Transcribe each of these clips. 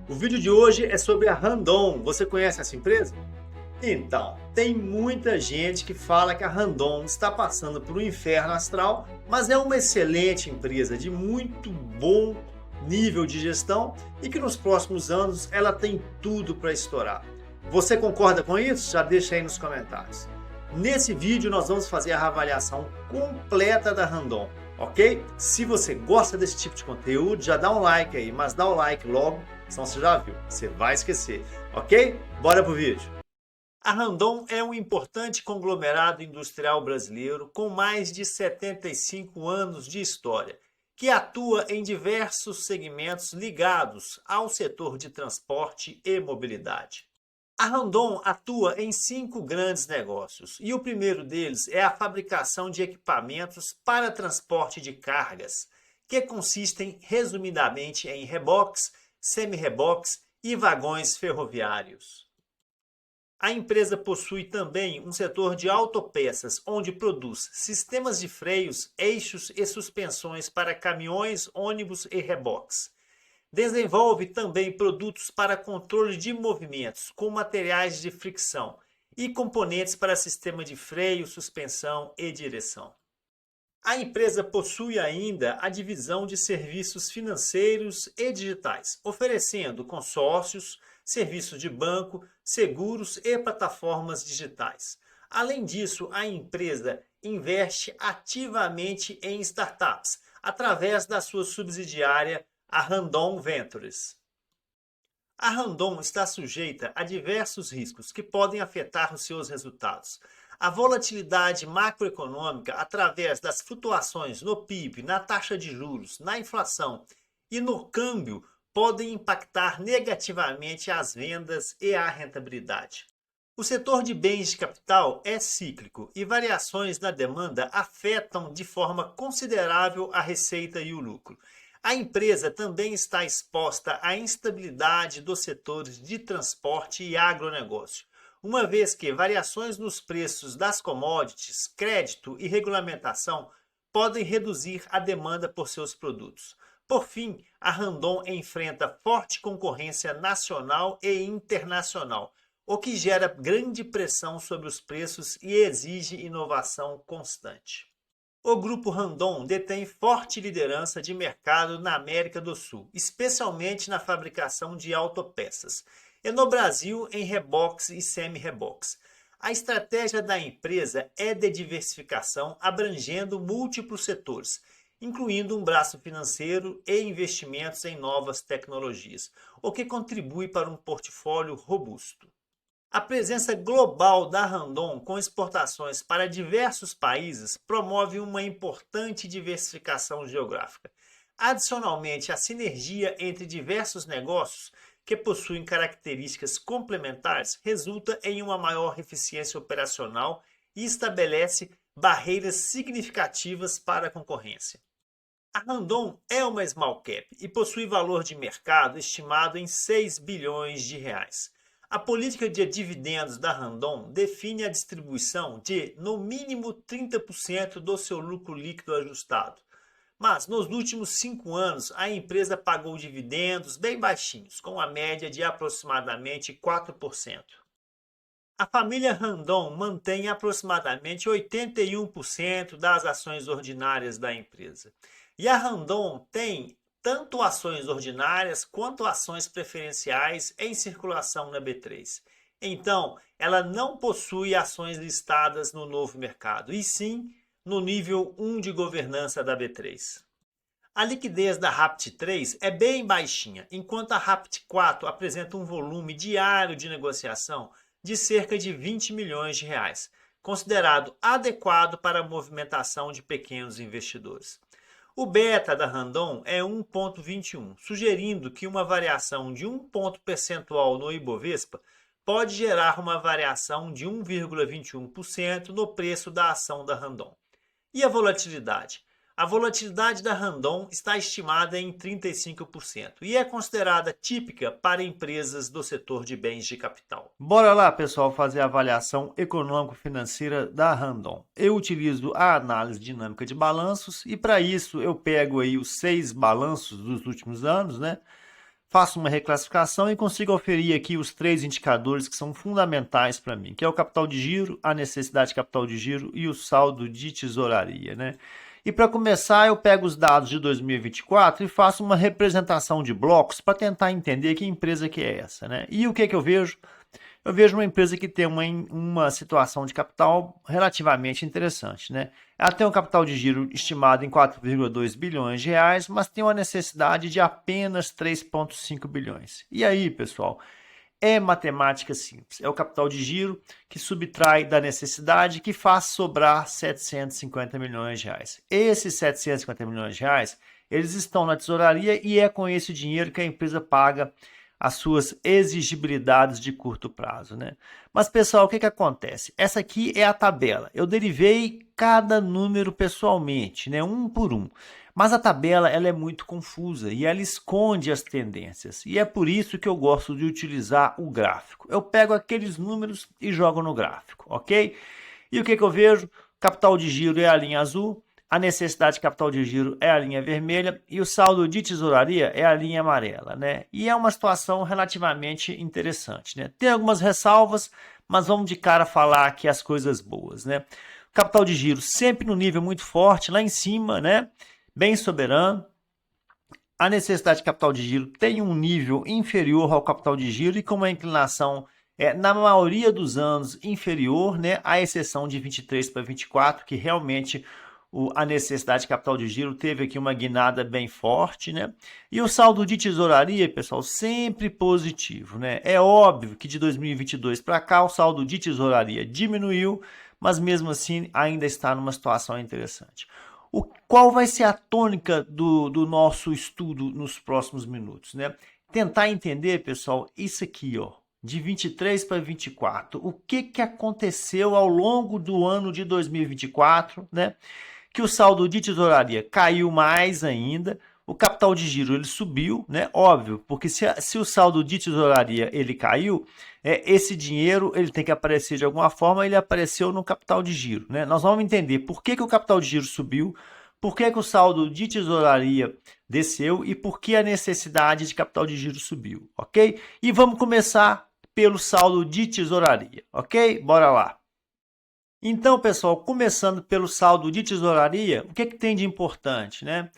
O vídeo de hoje é sobre a Randon. Você conhece essa empresa? Então, tem muita gente que fala que a Randon está passando por um inferno astral, mas é uma excelente empresa de muito bom nível de gestão e que nos próximos anos ela tem tudo para estourar. Você concorda com isso? Já deixa aí nos comentários. Nesse vídeo nós vamos fazer a avaliação completa da Randon, ok? Se você gosta desse tipo de conteúdo, já dá um like aí, mas dá o like logo, senão você já viu, você vai esquecer, ok? Bora pro vídeo. A Randon é um importante conglomerado industrial brasileiro com mais de 75 anos de história, que atua em diversos segmentos ligados ao setor de transporte e mobilidade. A Randon atua em 5 grandes negócios e o primeiro deles é a fabricação de equipamentos para transporte de cargas, que consistem resumidamente em reboques, semi-reboques e vagões ferroviários. A empresa possui também um setor de autopeças, onde produz sistemas de freios, eixos e suspensões para caminhões, ônibus e reboques. Desenvolve também produtos para controle de movimentos, com materiais de fricção e componentes para sistema de freio, suspensão e direção. A empresa possui ainda a divisão de serviços financeiros e digitais, oferecendo consórcios, serviços de banco, seguros e plataformas digitais. Além disso, a empresa investe ativamente em startups, através da sua subsidiária, a Randon Ventures. A Randon está sujeita a diversos riscos que podem afetar os seus resultados. A volatilidade macroeconômica, através das flutuações no PIB, na taxa de juros, na inflação e no câmbio, podem impactar negativamente as vendas e a rentabilidade. O setor de bens de capital é cíclico e variações na demanda afetam de forma considerável a receita e o lucro. A empresa também está exposta à instabilidade dos setores de transporte e agronegócio, uma vez que variações nos preços das commodities, crédito e regulamentação podem reduzir a demanda por seus produtos. Por fim, a Randon enfrenta forte concorrência nacional e internacional, o que gera grande pressão sobre os preços e exige inovação constante. O Grupo Randon detém forte liderança de mercado na América do Sul, especialmente na fabricação de autopeças, e no Brasil em reboques e semi-reboques. A estratégia da empresa é de diversificação abrangendo múltiplos setores, incluindo um braço financeiro e investimentos em novas tecnologias, o que contribui para um portfólio robusto. A presença global da Randon com exportações para diversos países promove uma importante diversificação geográfica. Adicionalmente, a sinergia entre diversos negócios que possuem características complementares resulta em uma maior eficiência operacional e estabelece barreiras significativas para a concorrência. A Randon é uma small cap e possui valor de mercado estimado em 6 bilhões de reais. A política de dividendos da Randon define a distribuição de, no mínimo, 30% do seu lucro líquido ajustado. Mas, nos últimos 5 anos, a empresa pagou dividendos bem baixinhos, com a média de aproximadamente 4%. A família Randon mantém aproximadamente 81% das ações ordinárias da empresa. E a Randon tem tanto ações ordinárias quanto ações preferenciais em circulação na B3. Então, ela não possui ações listadas no novo mercado, e sim no nível 1 de governança da B3. A liquidez da RAPT 3 é bem baixinha, enquanto a RAPT 4 apresenta um volume diário de negociação de cerca de 20 milhões de reais, considerado adequado para a movimentação de pequenos investidores. O beta da Randon é 1,21, sugerindo que uma variação de 1 ponto percentual no Ibovespa pode gerar uma variação de 1,21% no preço da ação da Randon. E a volatilidade? A volatilidade da Randon está estimada em 35% e é considerada típica para empresas do setor de bens de capital. Bora lá, pessoal, fazer a avaliação econômico-financeira da Randon. Eu utilizo a análise dinâmica de balanços e para isso eu pego aí os 6 balanços dos últimos anos, né? faço uma reclassificação e consigo oferir aqui os 3 indicadores que são fundamentais para mim, que é o capital de giro, a necessidade de capital de giro e o saldo de tesouraria, né? E para começar, eu pego os dados de 2024 e faço uma representação de blocos para tentar entender que empresa que é essa, né? E o que eu vejo? Eu vejo uma empresa que tem uma situação de capital relativamente interessante, né? Ela tem um capital de giro estimado em 4,2 bilhões de reais, mas tem uma necessidade de apenas 3,5 bilhões. E aí, pessoal, é matemática simples. É o capital de giro que subtrai da necessidade que faz sobrar 750 milhões de reais. Esses 750 milhões de reais, eles estão na tesouraria e é com esse dinheiro que a empresa paga as suas exigibilidades de curto prazo, né? Mas, pessoal, o que acontece? Essa aqui é a tabela. Eu derivei cada número pessoalmente, né? Um por um. Mas a tabela ela é muito confusa e ela esconde as tendências. E é por isso que eu gosto de utilizar o gráfico. Eu pego aqueles números e jogo no gráfico, ok? E o que eu vejo? Capital de giro é a linha azul. A necessidade de capital de giro é a linha vermelha e o saldo de tesouraria é a linha amarela, né? E é uma situação relativamente interessante, né? Tem algumas ressalvas, mas vamos de cara falar aqui as coisas boas, né? Capital de giro sempre no nível muito forte, lá em cima, né? Bem soberano. A necessidade de capital de giro tem um nível inferior ao capital de giro e com uma inclinação na maioria dos anos inferior, né? À exceção de 23 para 24, que realmente a necessidade de capital de giro teve aqui uma guinada bem forte, né? E o saldo de tesouraria, pessoal, sempre positivo, né? É óbvio que de 2022 para cá o saldo de tesouraria diminuiu, mas mesmo assim ainda está numa situação interessante. Qual vai ser a tônica do nosso estudo nos próximos minutos, né? Tentar entender, pessoal, isso aqui, ó, de 23 para 24, o que aconteceu ao longo do ano de 2024, né? Que o saldo de tesouraria caiu mais ainda, o capital de giro ele subiu, né? Óbvio, porque se o saldo de tesouraria ele caiu, esse dinheiro ele tem que aparecer de alguma forma, ele apareceu no capital de giro, né? Nós vamos entender por que o capital de giro subiu, por que o saldo de tesouraria desceu e por que a necessidade de capital de giro subiu, ok? E vamos começar pelo saldo de tesouraria, ok? Bora lá. Então, pessoal, começando pelo saldo de tesouraria, o que tem de importante, né?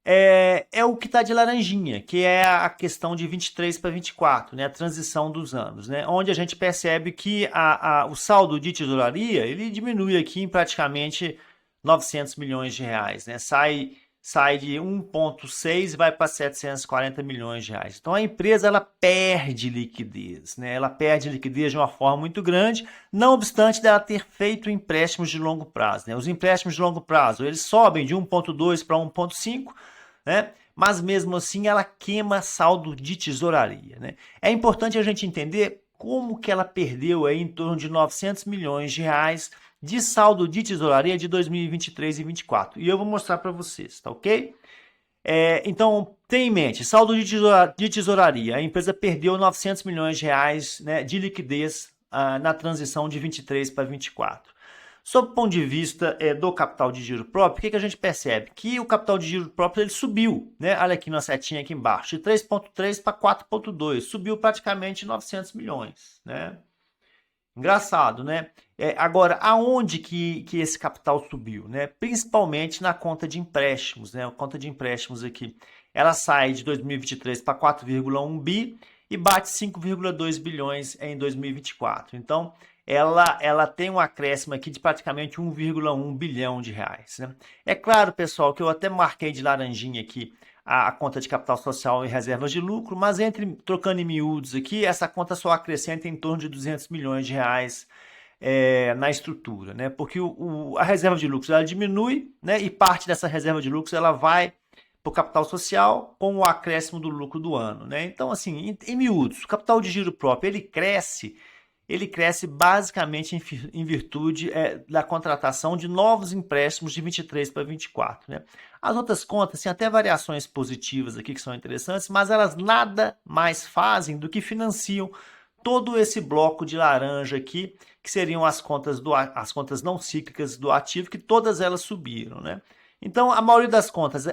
É o que está de laranjinha, que é a questão de 23 para 24, né? A transição dos anos, né? Onde a gente percebe que o saldo de tesouraria ele diminui aqui em praticamente 900 milhões de reais, né? Sai de 1,6 e vai para 740 milhões de reais. Então a empresa ela perde liquidez, né? Ela perde liquidez de uma forma muito grande, não obstante dela ter feito empréstimos de longo prazo, né? Os empréstimos de longo prazo eles sobem de 1,2 para 1,5, né? Mas mesmo assim ela queima saldo de tesouraria, né? É importante a gente entender como que ela perdeu aí em torno de 900 milhões de reais de saldo de tesouraria de 2023 e 2024. E eu vou mostrar para vocês, tá ok? Então, tenha em mente, saldo de tesouraria. A empresa perdeu 900 milhões de reais, né, de liquidez na transição de 23 para 24. Sob o ponto de vista do capital de giro próprio, o que a gente percebe? Que o capital de giro próprio ele subiu, né? Olha aqui na setinha aqui embaixo, de 3,3 para 4,2, subiu praticamente 900 milhões, né? Engraçado, né? Agora, aonde que esse capital subiu, né? Principalmente na conta de empréstimos, né? A conta de empréstimos aqui, ela sai de 2023 para 4,1 bi e bate 5,2 bilhões em 2024. Então, ela tem um acréscimo aqui de praticamente 1,1 bilhão de reais, né? É claro, pessoal, que eu até marquei de laranjinha aqui a conta de capital social e reservas de lucro, mas trocando em miúdos aqui, essa conta só acrescenta em torno de 200 milhões de reais na estrutura, né? Porque a reserva de lucros ela diminui, né? E parte dessa reserva de lucros ela vai para o capital social com o acréscimo do lucro do ano, né? Então, assim, em miúdos, o capital de giro próprio ele cresce basicamente em virtude da contratação de novos empréstimos de 23 para 24, né? As outras contas têm até variações positivas aqui que são interessantes, mas elas nada mais fazem do que financiam todo esse bloco de laranja aqui, que seriam as contas não cíclicas do ativo, que todas elas subiram, né? Então, a maioria das contas,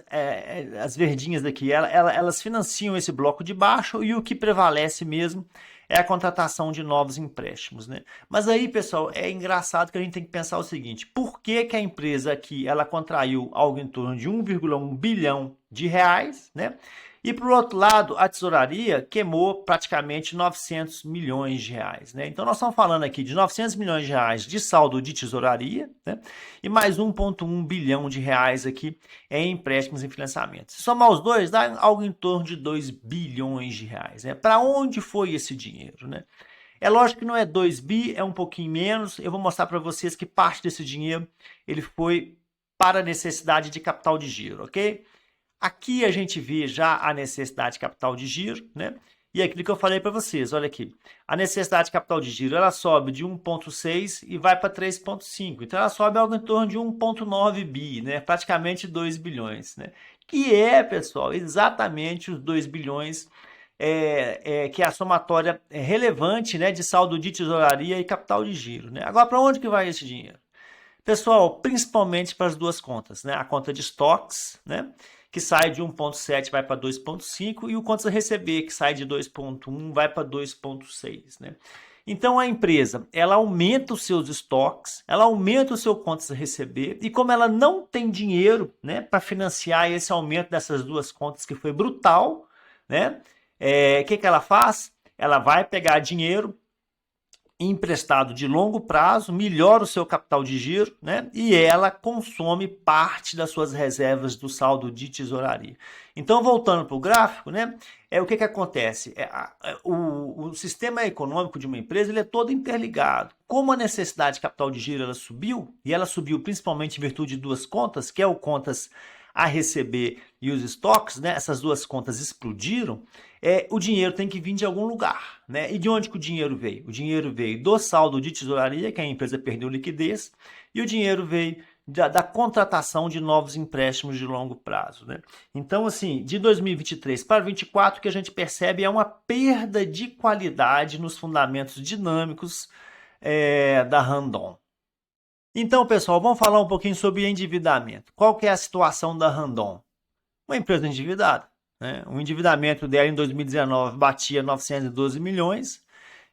as verdinhas daqui, elas financiam esse bloco de baixo e o que prevalece mesmo é a contratação de novos empréstimos, né? Mas aí, pessoal, é engraçado que a gente tem que pensar o seguinte: por que que a empresa aqui ela contraiu algo em torno de 1,1 bilhão de reais, né? E por outro lado, a tesouraria queimou praticamente 900 milhões de reais, né? Então nós estamos falando aqui de 900 milhões de reais de saldo de tesouraria, né? E mais 1,1 bilhão de reais aqui em empréstimos e financiamentos. Se somar os dois, dá algo em torno de 2 bilhões de reais, né? Para onde foi esse dinheiro, né? É lógico que não é 2 bi, é um pouquinho menos. Eu vou mostrar para vocês que parte desse dinheiro ele foi para a necessidade de capital de giro, ok? Aqui a gente vê já a necessidade de capital de giro, né? E aquilo que eu falei para vocês, olha aqui. A necessidade de capital de giro, ela sobe de 1,6 e vai para 3,5. Então, ela sobe algo em torno de 1,9 bi, né? Praticamente 2 bilhões, né? Que é, pessoal, exatamente os 2 bilhões que é a somatória relevante, né, de saldo de tesouraria e capital de giro, né? Agora, para onde que vai esse dinheiro? Pessoal, principalmente para as duas contas, né? A conta de estoques, né? Que sai de 1,7 vai para 2,5 e o contas a receber, que sai de 2,1 vai para 2,6, né? Então a empresa, ela aumenta os seus estoques, ela aumenta o seu contas a receber e como ela não tem dinheiro, né, para financiar esse aumento dessas duas contas que foi brutal, né? Que ela faz? Ela vai pegar dinheiro emprestado de longo prazo, melhora o seu capital de giro, né? E ela consome parte das suas reservas do saldo de tesouraria. Então, voltando para o gráfico, né? O que acontece? O sistema econômico de uma empresa ele é todo interligado. Como a necessidade de capital de giro ela subiu, e ela subiu principalmente em virtude de duas contas, que é o contas a receber e os estoques, né? Essas duas contas explodiram, o dinheiro tem que vir de algum lugar, né? E de onde que o dinheiro veio? O dinheiro veio do saldo de tesouraria, que a empresa perdeu liquidez, e o dinheiro veio da contratação de novos empréstimos de longo prazo, né? Então, assim, de 2023 para 2024, o que a gente percebe é uma perda de qualidade nos fundamentos dinâmicos da Randon. Então, pessoal, vamos falar um pouquinho sobre endividamento. Qual que é a situação da Randon? Uma empresa endividada, né? O endividamento dela em 2019 batia 912 milhões,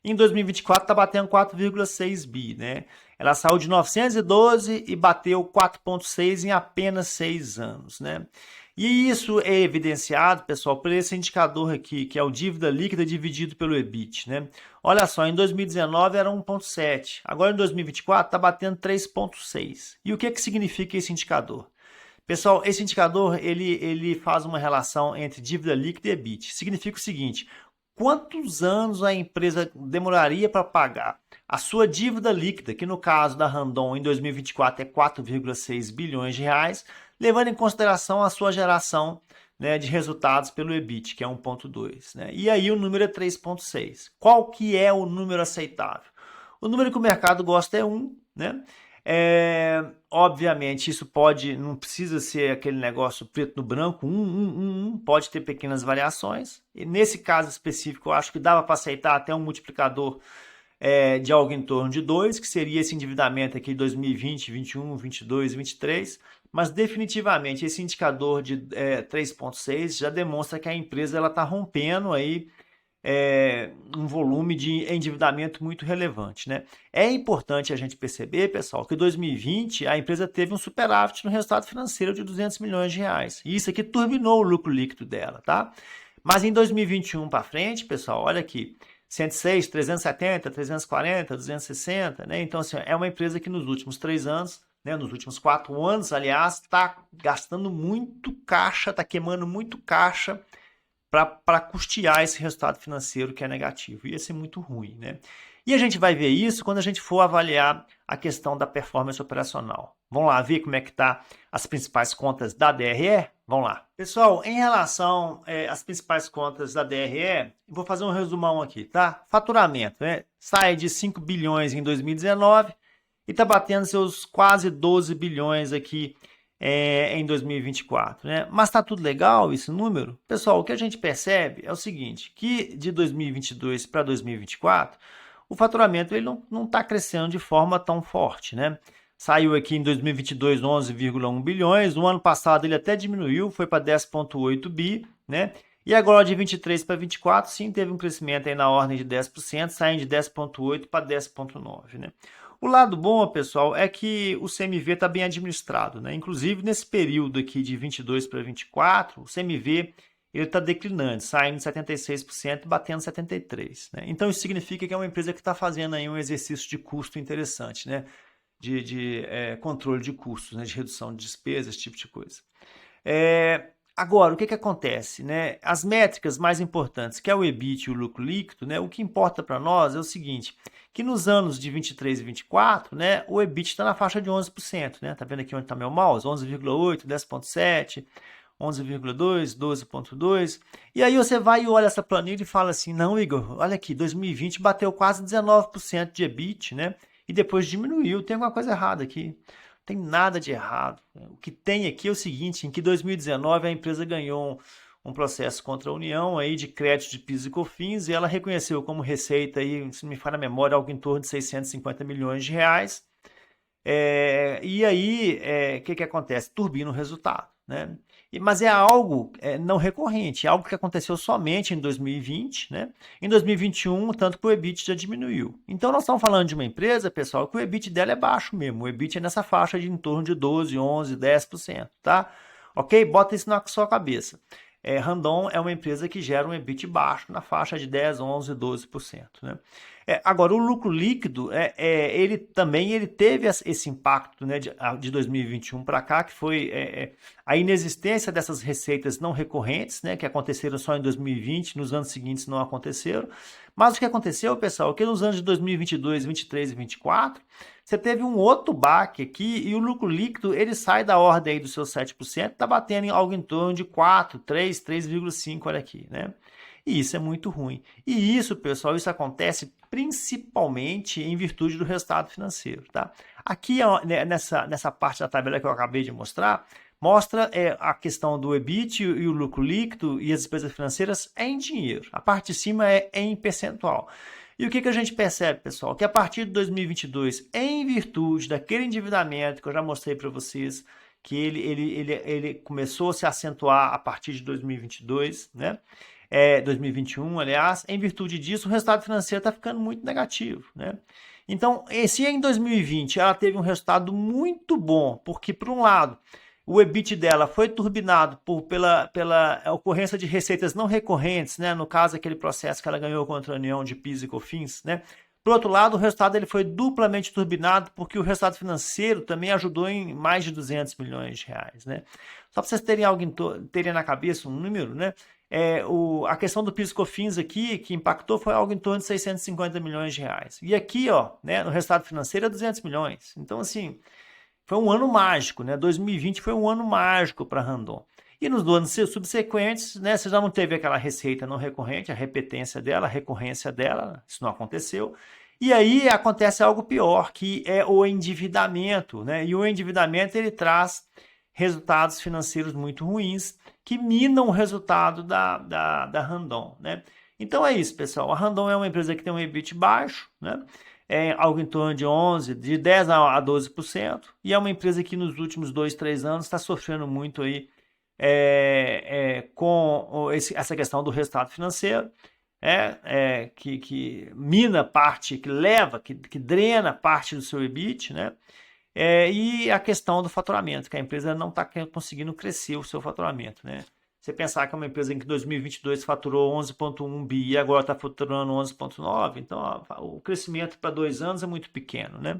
em 2024 está batendo 4,6 bi, né? Ela saiu de 912 e bateu 4,6 em apenas 6 anos, né? E isso é evidenciado, pessoal, por esse indicador aqui, que é o dívida líquida dividido pelo EBIT, né? Olha só, em 2019 era 1,7, agora em 2024 está batendo 3,6. E o que significa esse indicador? Pessoal, esse indicador ele faz uma relação entre dívida líquida e EBIT. Significa o seguinte: quantos anos a empresa demoraria para pagar a sua dívida líquida, que no caso da Randon em 2024 é 4,6 bilhões de reais, levando em consideração a sua geração, né, de resultados pelo EBIT, que é 1,2, né? E aí o número é 3,6. Qual que é o número aceitável? O número que o mercado gosta é 1, né? Obviamente isso não precisa ser aquele negócio preto no branco, pode ter pequenas variações. E nesse caso específico eu acho que dava para aceitar até um multiplicador de algo em torno de 2, que seria esse endividamento aqui de 2020, 21, 22, 23, mas definitivamente esse indicador de 3,6 já demonstra que a empresa está rompendo aí um volume de endividamento muito relevante, né? É importante a gente perceber, pessoal, que em 2020 a empresa teve um superávit no resultado financeiro de 200 milhões de reais. E isso aqui turbinou o lucro líquido dela, tá? Mas em 2021 para frente, pessoal, olha aqui, 106, 370, 340, 260, né? Então, assim, é uma empresa que nos últimos 3 anos, né, nos últimos 4 anos, aliás, está gastando muito caixa, está queimando muito caixa para custear esse resultado financeiro que é negativo. Ia ser muito ruim, né? E a gente vai ver isso quando a gente for avaliar a questão da performance operacional. Vamos lá ver como é que está as principais contas da DRE? Vamos lá. Pessoal, em relação às principais contas da DRE, vou fazer um resumão aqui, tá? Faturamento, né? Sai de 5 bilhões em 2019 e está batendo seus quase 12 bilhões aqui em 2024, né? Mas está tudo legal esse número? Pessoal, o que a gente percebe é o seguinte, que de 2022 para 2024, o faturamento ele não está crescendo de forma tão forte, né? saiu aqui em 2022 11,1 bilhões, no ano passado ele até diminuiu, foi para 10,8 bi, né? E agora de 23 para 24, sim, teve um crescimento aí na ordem de 10%, saindo de 10,8 para 10,9, né? O lado bom, pessoal, é que o CMV está bem administrado, né? Inclusive, nesse período aqui de 22 para 24, o CMV ele está declinando, saindo de 76% e batendo 73%, né? Então, isso significa que é uma empresa que está fazendo aí um exercício de custo interessante, né? De controle de custos, né? De redução de despesas, esse tipo de coisa. Agora, o que acontece, né? As métricas mais importantes, que é o EBIT e o lucro líquido, né? O que importa para nós é o seguinte, que nos anos de 23 e 24, né? O EBIT está na faixa de 11%, né? Tá vendo aqui onde está meu mouse? 11,8, 10,7, 11,2, 12,2. E aí você vai e olha essa planilha e fala assim, não, Igor, olha aqui, 2020 bateu quase 19% de EBIT, né? E depois diminuiu, tem alguma coisa errada aqui. Tem nada de errado. O que tem aqui é o seguinte, em que 2019 a empresa ganhou um processo contra a União aí de crédito de PIS e COFINS e ela reconheceu como receita, aí, se não me falha a memória, algo em torno de 650 milhões de reais. E aí, o que acontece? Turbina o resultado, né? Mas é algo não recorrente, é algo que aconteceu somente em 2020, né? Em 2021, tanto que o EBIT já diminuiu. Então, nós estamos falando de uma empresa, pessoal, que o EBIT dela é baixo mesmo. O EBIT é nessa faixa de em torno de 12, 11, 10%, tá? Ok? Bota isso na sua cabeça. Randon é uma empresa que gera um EBIT baixo na faixa de 10, 11, 12%, né? Agora, o lucro líquido, ele também teve esse impacto, né, de 2021 para cá, que foi a inexistência dessas receitas não recorrentes, né, que aconteceram só em 2020, nos anos seguintes não aconteceram. Mas o que aconteceu, pessoal, é que nos anos de 2022, 23 e 24, você teve um outro baque aqui e o lucro líquido ele sai da ordem aí dos seus 7%, está batendo em algo em torno de 4, 3, 3,5, olha aqui, né? E isso é muito ruim. E isso, pessoal, isso acontece principalmente em virtude do resultado financeiro, tá? Aqui, nessa parte da tabela que eu acabei de mostrar, mostra a questão do EBIT e o lucro líquido e as despesas financeiras em dinheiro. A parte de cima é em percentual. E o que a gente percebe, pessoal? Que a partir de 2022, em virtude daquele endividamento que eu já mostrei para vocês, que ele começou a se acentuar a partir de 2022, né? 2021, aliás, em virtude disso, o resultado financeiro está ficando muito negativo, né? Então, se em 2020 ela teve um resultado muito bom, porque, por um lado, o EBIT dela foi turbinado pela ocorrência de receitas não recorrentes, né? No caso, aquele processo que ela ganhou contra a União de PIS e COFINS, né? Por outro lado, o resultado ele foi duplamente turbinado porque o resultado financeiro também ajudou em mais de 200 milhões de reais, né? Só para vocês terem na cabeça um número, né? A questão do PIS e COFINS aqui, que impactou, foi algo em torno de 650 milhões de reais. E aqui, ó, né, no resultado financeiro é 200 milhões. Então, assim, foi um ano mágico, né? 2020 foi um ano mágico para a Randon. E nos anos subsequentes, né, você já não teve aquela receita não recorrente, a repetência dela, a recorrência dela, isso não aconteceu. E aí acontece algo pior, que é o endividamento, né? E o endividamento, ele traz resultados financeiros muito ruins, que minam o resultado da Randon, né? Então é isso, pessoal. A Randon é uma empresa que tem um EBIT baixo, né? Algo em torno de 11, de 10 a 12%, e é uma empresa que nos últimos 2, 3 anos está sofrendo muito aí com essa questão do resultado financeiro, que mina parte, que drena parte do seu EBIT, né? E a questão do faturamento, que a empresa não está conseguindo crescer o seu faturamento, né? Você pensar que é uma empresa em que 2022 faturou 11,1 bi e agora está faturando 11,9, então o crescimento para 2 anos é muito pequeno, né?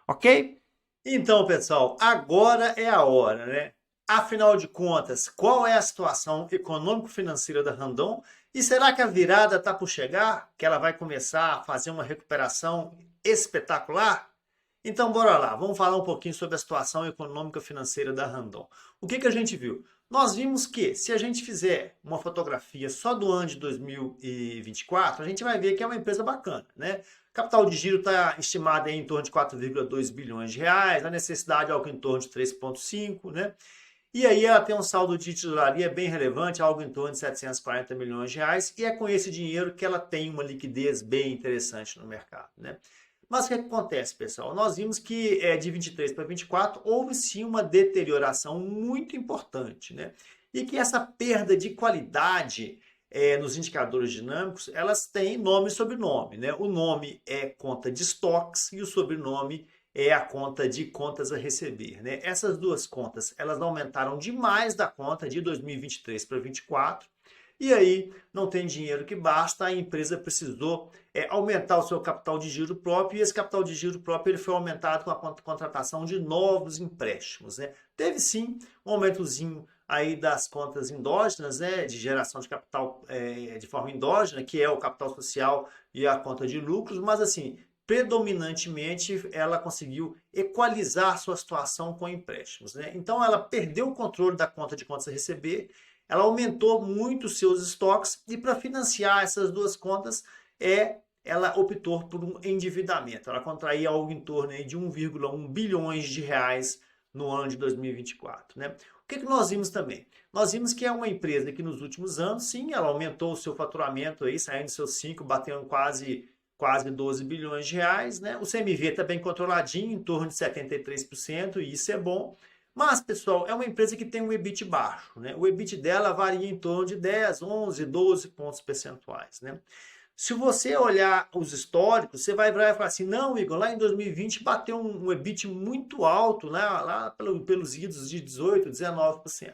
Ok? Então, pessoal, agora é a hora, né? Afinal de contas, qual é a situação econômico-financeira da Randon? E será que a virada está por chegar? Que ela vai começar a fazer uma recuperação espetacular? Então, bora lá, vamos falar um pouquinho sobre a situação econômica financeira da Randon. O que a gente viu? Nós vimos que, se a gente fizer uma fotografia só do ano de 2024, a gente vai ver que é uma empresa bacana, né? Capital de giro está estimado em torno de 4,2 bilhões de reais, a necessidade é algo em torno de 3,5, né? E aí ela tem um saldo de tesouraria bem relevante, algo em torno de 740 milhões de reais, e é com esse dinheiro que ela tem uma liquidez bem interessante no mercado, né? Mas o que acontece, pessoal? Nós vimos que de 23 para 24 houve sim uma deterioração muito importante, né? E que essa perda de qualidade nos indicadores dinâmicos, elas têm nome e sobrenome, né? O nome é conta de estoques e o sobrenome é a conta de contas a receber, né? Essas duas contas, elas aumentaram demais da conta de 2023 para 2024. E aí não tem dinheiro que basta, a empresa precisou aumentar o seu capital de giro próprio, e esse capital de giro próprio ele foi aumentado com a contratação de novos empréstimos, né? Teve sim um aumentozinho aí das contas endógenas, né, de geração de capital de forma endógena, que é o capital social e a conta de lucros, mas assim, predominantemente ela conseguiu equalizar sua situação com empréstimos, né? Então ela perdeu o controle da conta de contas a receber, ela aumentou muito seus estoques e para financiar essas duas contas ela optou por um endividamento. Ela contraía algo em torno aí de 1,1 bilhões de reais no ano de 2024, né? O que nós vimos também? Nós vimos que é uma empresa que nos últimos anos, sim, ela aumentou o seu faturamento aí, saindo dos seus 5, batendo quase 12 bilhões de reais, né? O CMV está bem controladinho, em torno de 73%, e isso é bom. Mas, pessoal, é uma empresa que tem um EBIT baixo, né? O EBIT dela varia em torno de 10, 11, 12 pontos percentuais, né? Se você olhar os históricos, você vai falar assim, não, Igor, lá em 2020 bateu um EBIT muito alto, né? Lá pelos idos de 18, 19%.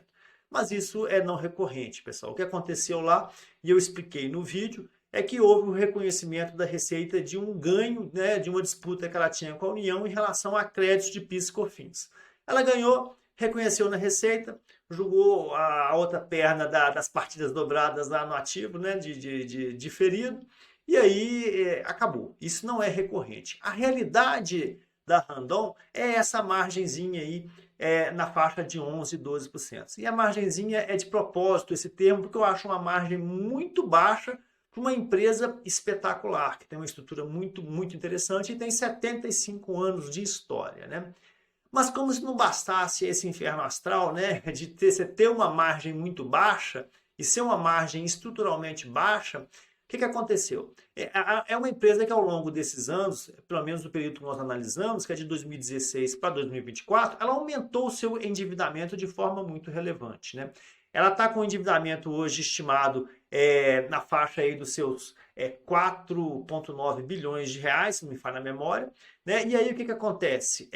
Mas isso é não recorrente, pessoal. O que aconteceu lá, e eu expliquei no vídeo, é que houve o reconhecimento da Receita de um ganho, né, de uma disputa que ela tinha com a União em relação a créditos de PIS e COFINS. Ela ganhou, reconheceu na Receita, jogou a outra perna das partidas dobradas lá no ativo, né, de diferido, e aí acabou. Isso não é recorrente. A realidade da Randon é essa margenzinha aí na faixa de 11, 12%. E a margenzinha é de propósito esse termo, porque eu acho uma margem muito baixa para uma empresa espetacular, que tem uma estrutura muito, muito interessante e tem 75 anos de história, né? Mas como se não bastasse esse inferno astral, né, de você ter uma margem muito baixa e ser uma margem estruturalmente baixa, o que aconteceu? É uma empresa que ao longo desses anos, pelo menos no período que nós analisamos, que é de 2016 para 2024, ela aumentou o seu endividamento de forma muito relevante, né? Ela está com o endividamento hoje estimado na faixa aí dos seus 4,9 bilhões de reais, se não me falha a memória, né? E aí o que acontece?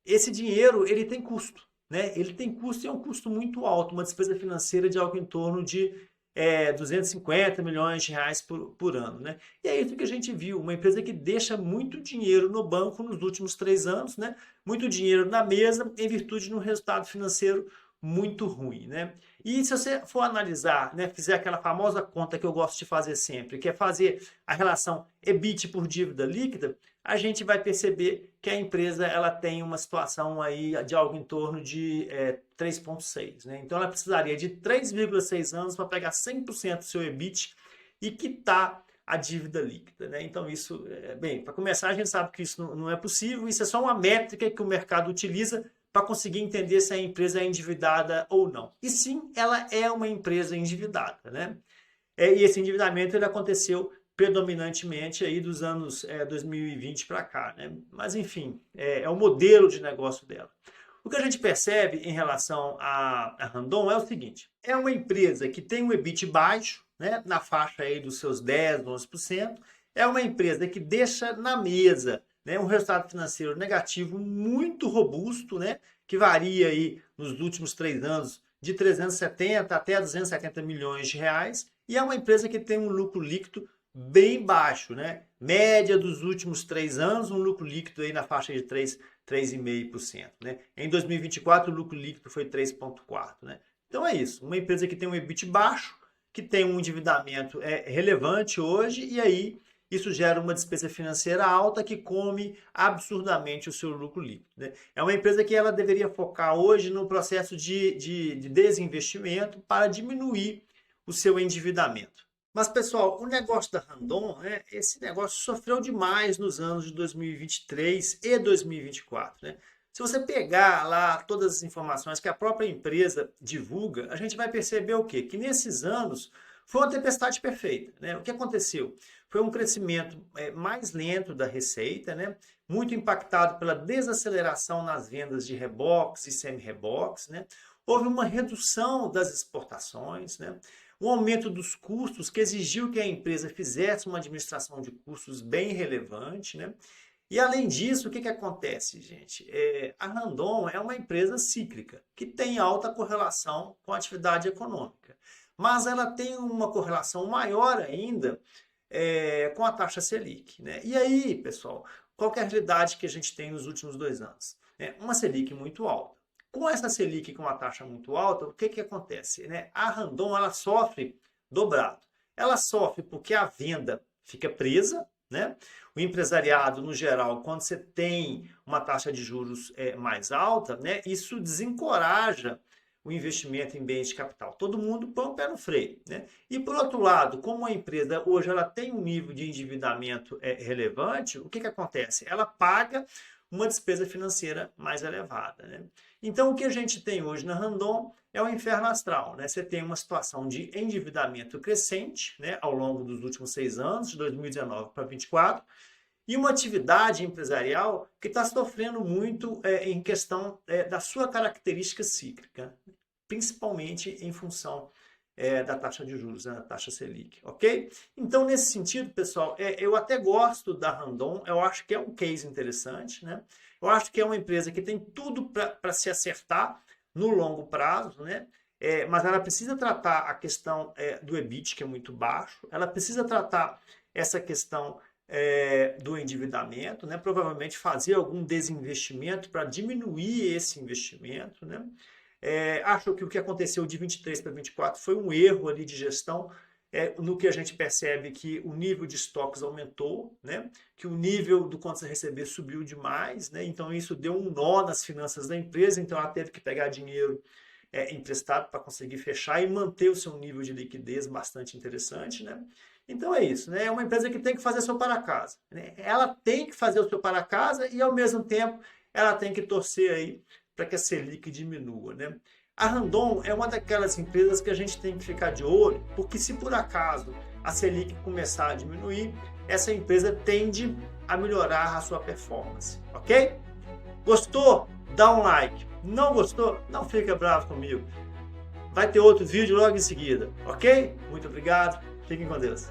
Esse dinheiro ele tem custo, né? Ele tem custo e é um custo muito alto, uma despesa financeira de algo em torno de 250 milhões de reais por ano, né? E é isso que a gente viu, uma empresa que deixa muito dinheiro no banco nos últimos 3 anos, né? Muito dinheiro na mesa em virtude de um resultado financeiro muito ruim, né? E se você for analisar, né, fizer aquela famosa conta que eu gosto de fazer sempre, que é fazer a relação EBIT por dívida líquida, a gente vai perceber que a empresa ela tem uma situação aí de algo em torno de 3,6, né? Então ela precisaria de 3,6 anos para pegar 100% do seu EBIT e quitar a dívida líquida, né? Então isso, bem, para começar a gente sabe que isso não é possível, isso é só uma métrica que o mercado utiliza para conseguir entender se a empresa é endividada ou não. E sim, ela é uma empresa endividada, né? E esse endividamento ele aconteceu predominantemente aí dos anos 2020 para cá, né? Mas enfim, é o modelo de negócio dela. O que a gente percebe em relação à Randon é o seguinte, é uma empresa que tem um EBIT baixo, né, na faixa aí dos seus 10, 11%, é uma empresa que deixa na mesa, né, um resultado financeiro negativo muito robusto, né, que varia aí nos últimos 3 anos de 370 até 270 milhões de reais, e é uma empresa que tem um lucro líquido bem baixo, né? Média dos últimos 3 anos, um lucro líquido aí na faixa de 3,5%, né? Em 2024 o lucro líquido foi 3,4%, né? Então é isso, uma empresa que tem um EBIT baixo, que tem um endividamento relevante hoje, e aí isso gera uma despesa financeira alta que come absurdamente o seu lucro líquido, né? É uma empresa que ela deveria focar hoje no processo de desinvestimento para diminuir o seu endividamento. Mas, pessoal, o negócio da Randon, né, esse negócio sofreu demais nos anos de 2023 e 2024, né? Se você pegar lá todas as informações que a própria empresa divulga, a gente vai perceber o quê? Que nesses anos Foi uma tempestade perfeita, né? O que aconteceu? Foi um crescimento mais lento da receita, né? Muito impactado pela desaceleração nas vendas de reboques e semi-reboques, né? Houve uma redução das exportações, né? Um aumento dos custos que exigiu que a empresa fizesse uma administração de custos bem relevante, né? E além disso, o que acontece, gente? A Randon é uma empresa cíclica, que tem alta correlação com a atividade econômica. Mas ela tem uma correlação maior ainda com a taxa Selic, né? E aí, pessoal, qual que é a realidade que a gente tem nos últimos 2 anos? Uma Selic muito alta. Com essa Selic com uma taxa muito alta, o que acontece? A Randon ela sofre dobrado. Ela sofre porque a venda fica presa, né? O empresariado, no geral, quando você tem uma taxa de juros mais alta, né, isso desencoraja o investimento em bens de capital. Todo mundo põe o pé no freio, né? E, por outro lado, como a empresa hoje ela tem um nível de endividamento relevante, o que acontece? Ela paga uma despesa financeira mais elevada, né? Então, o que a gente tem hoje na Randon é o inferno astral, né? Você tem uma situação de endividamento crescente, né, ao longo dos últimos 6 anos, de 2019 para 2024, e uma atividade empresarial que está sofrendo muito em questão da sua característica cíclica, principalmente em função da taxa de juros, né, da taxa Selic, ok? Então, nesse sentido, pessoal, eu até gosto da Randon, eu acho que é um case interessante, né? Eu acho que é uma empresa que tem tudo para se acertar no longo prazo, né? Mas ela precisa tratar a questão do EBIT, que é muito baixo, ela precisa tratar essa questão do endividamento, né? Provavelmente fazer algum desinvestimento para diminuir esse investimento, né? Acho que o que aconteceu de 23 para 24 foi um erro ali de gestão, no que a gente percebe que o nível de estoques aumentou, né? Que o nível do contas a receber subiu demais, né? Então isso deu um nó nas finanças da empresa, então ela teve que pegar dinheiro emprestado para conseguir fechar e manter o seu nível de liquidez bastante interessante, né? Então é isso, né? É uma empresa que tem que fazer seu para casa, né? Ela tem que fazer o seu para casa e ao mesmo tempo ela tem que torcer aí para que a Selic diminua, né? A Randon é uma daquelas empresas que a gente tem que ficar de olho, porque se por acaso a Selic começar a diminuir, essa empresa tende a melhorar a sua performance, ok? Gostou? Dá um like. Não gostou? Não fica bravo comigo. Vai ter outro vídeo logo em seguida, ok? Muito obrigado. Fiquem com Deus.